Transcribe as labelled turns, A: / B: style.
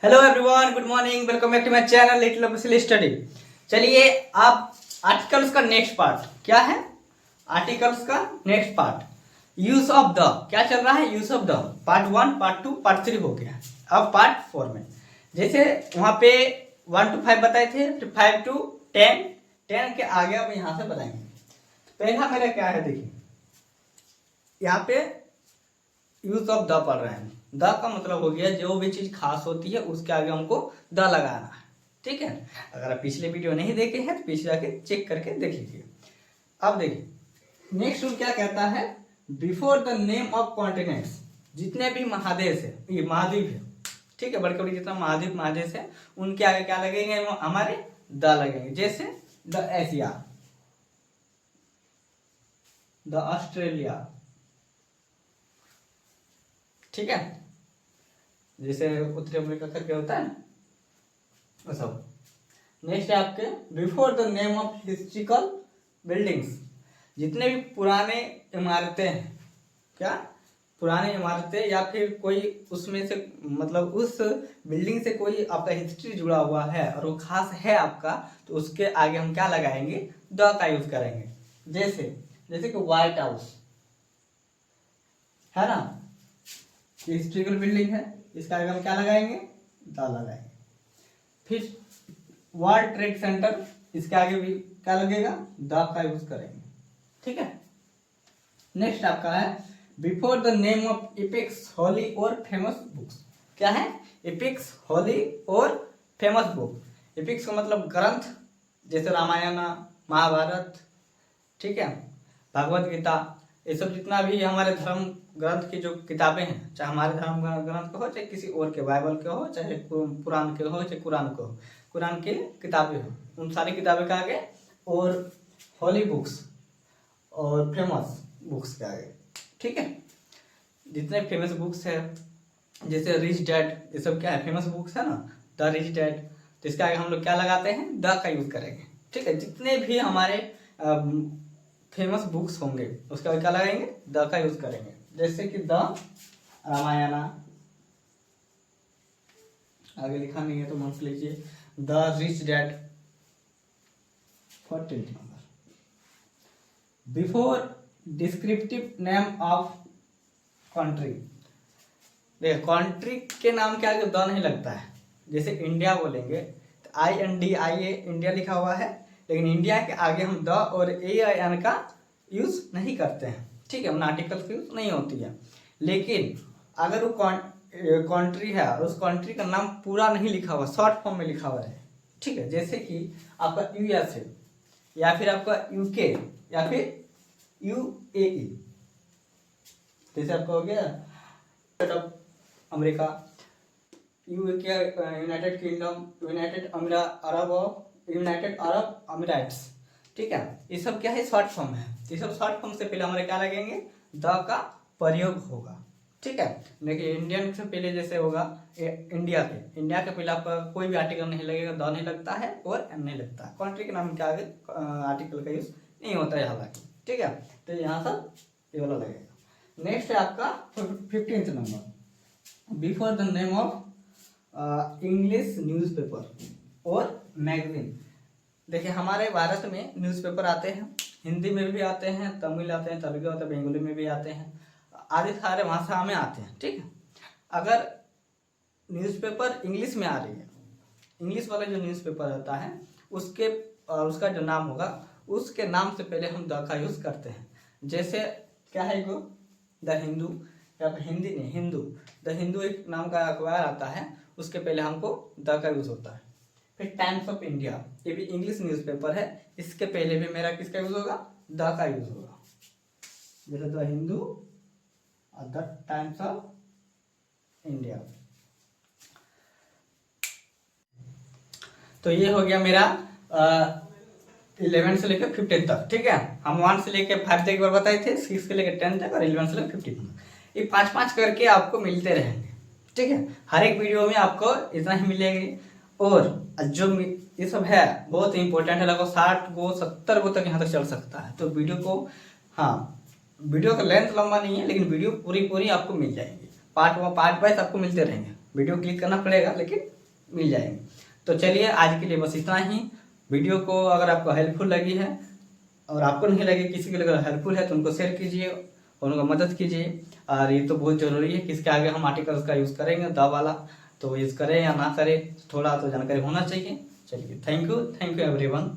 A: Hello everyone, good morning, welcome back to my channel little official study. चलिए, आप articles का next part क्या है? आर्टिकल्स का next part use of the क्या चल रहा है? Use of the part 1, part 2, part 3 हो गया। अब पार्ट 4 में जैसे वहां पे 1 to 5 बताए थे, 5 to 10, 10 के आगे अब यहाँ से बताएंगे। पहला मेरा क्या है, देखिए यहाँ पे यूज ऑफ द पढ़ रहे हैं। द का मतलब हो गया जो भी चीज खास होती है उसके आगे हमको द लगाना है, ठीक है। अगर आप पिछले वीडियो नहीं देखे हैं तो पीछे जाके चेक करके देख लीजिए। अब देखिए नेक्स्ट रूल क्या कहता है, before the name of continents, जितने भी महादेश है, ये महाद्वीप है, ठीक है, बड़े बड़े जितना महाद्वीप महादेश है उनके आगे क्या लगेंगे? हमारे द लगेंगे। जैसे द एशिया, द ऑस्ट्रेलिया, ठीक है, जैसे उत्तरी अमेरिका करके होता है वो सब। नेक्स्ट है आपके before the name of historical buildings, जितने भी पुराने इमारतें हैं, क्या पुरानी इमारतें या फिर कोई उसमें से मतलब उस बिल्डिंग से कोई आपका हिस्ट्री जुड़ा हुआ है और वो खास है आपका, तो उसके आगे हम क्या लगाएंगे? द का यूज करेंगे। जैसे कि व्हाइट हाउस है ना, हिस्ट्रिकल बिल्डिंग है, इसका आगे हम क्या लगाएंगे? द लगाएंगे। फिर वर्ल्ड ट्रेड सेंटर, इसके आगे भी क्या लगेगा? द का यूज करेंगे, ठीक है। नेक्स्ट आपका है before the name of epics, holy और फेमस बुक्स। क्या है? एपिक्स, हॉली और फेमस बुक। एपिक्स का मतलब ग्रंथ, जैसे रामायण, महाभारत, ठीक है, भगवत गीता, ये सब जितना भी हमारे धर्म ग्रंथ की जो किताबें हैं, चाहे हमारे धर्म ग्रंथ के हो, चाहे किसी और के, बाइबल के हो, चाहे पुराण के हो, चाहे कुरान के हो, कुरान की किताबें हो, उन सारी किताबें के आगे और होली बुक्स और फेमस बुक्स के आगे, ठीक है। जितने फेमस बुक्स है जैसे रिच डैड, ये सब क्या है? फेमस बुक्स है ना, द रिच डैड, तो इसके आगे हम लोग क्या लगाते हैं? द का यूज करेंगे, ठीक है। जितने भी हमारे फेमस बुक्स होंगे उसके आगे क्या लगाएंगे? द का यूज करेंगे। जैसे कि द रामायण, आगे लिखा नहीं है तो मान लीजिए the rich dad, 14th number. Before descriptive name of country, देखिए कंट्री के नाम के आगे द नहीं लगता है। जैसे इंडिया बोलेंगे तो INDIA इंडिया लिखा हुआ है, लेकिन इंडिया के आगे हम द और AIN का यूज नहीं करते हैं, ठीक है, आर्टिकल की यूज नहीं होती है। लेकिन अगर वो कंट्री है और उस कंट्री का नाम पूरा नहीं लिखा हुआ, शॉर्ट फॉर्म में लिखा हुआ है, ठीक है, जैसे कि आपका USA या फिर आपका UK या फिर UAE, जैसे आपका हो गया America, United Kingdom, United Arab Emirates, ठीक है, ये सब क्या है? शॉर्ट फॉर्म है। ये सब शॉर्ट फॉर्म से पहले हमारे क्या लगेंगे? द का प्रयोग होगा, ठीक है। देखिए इंडियन से पहले जैसे होगा इंडिया के पहले आपका कोई भी आर्टिकल नहीं लगेगा, द नहीं लगता है और एम नहीं लगता है। कंट्री के नाम के आगे आर्टिकल का यूज नहीं होता है हालांकि, ठीक है, तो यहाँ सब ये वाला लगेगा। नेक्स्ट है आपका 15th number, before the name of English newspaper और मैगजीन। देखिए हमारे भारत में न्यूज़पेपर आते हैं, हिंदी में भी आते हैं, तमिल आते हैं, तेलुगु आते हैं, बंगाली में भी आते हैं, आदि सारे भाषा में आते हैं, ठीक है। अगर न्यूज़पेपर इंग्लिश में आ रही है, इंग्लिश वाला जो न्यूज़पेपर होता है उसके उसका जो नाम होगा उसके नाम से पहले हम द का यूज करते हैं। जैसे क्या है वो द हिंदू, या फिर हिंदी नहीं हिंदू, द हिंदू एक नाम का अखबार आता है, उसके पहले हमको द का यूज होता है। फिर टाइम्स ऑफ इंडिया, ये भी इंग्लिश न्यूज़पेपर है, इसके पहले भी मेरा किसका यूज होगा? द का यूज होगा। जैसे द हिंदू और द टाइम्स ऑफ इंडिया। तो ये हो गया मेरा 11 से लेकर 15 तक, ठीक है। हम 1 से लेकर 5 तक एक बार बताए थे, 6 से लेकर 10 तक और 11 से लेकर 15 तक। ये 5-5 करके आपको मिलते रहेंगे, ठीक है। हर एक वीडियो में आपको इतना ही मिलेगी। और जो ये सब है बहुत इंपॉर्टेंट है, लगभग 60 गो 70 गो तक यहाँ तक चल सकता है। तो वीडियो को, हाँ, वीडियो का लेंथ लंबा नहीं है लेकिन वीडियो पूरी आपको मिल जाएगी, पार्ट वाइज आपको मिलते रहेंगे। वीडियो क्लिक करना पड़ेगा लेकिन मिल जाएंगे। तो चलिए आज के लिए बस इतना ही। वीडियो को अगर आपको हेल्पफुल लगी है और आपको नहीं लगे, किसी के लिए अगर हेल्पफुल है तो उनको शेयर कीजिए और उनका मदद कीजिए। और ये तो बहुत ज़रूरी है कि इसके आगे हम आर्टिकल्स का यूज़ करेंगे द वाला, तो यूज़ करें या ना करें थोड़ा तो जानकारी होना चाहिए। चलिए थैंक यू एवरीवन।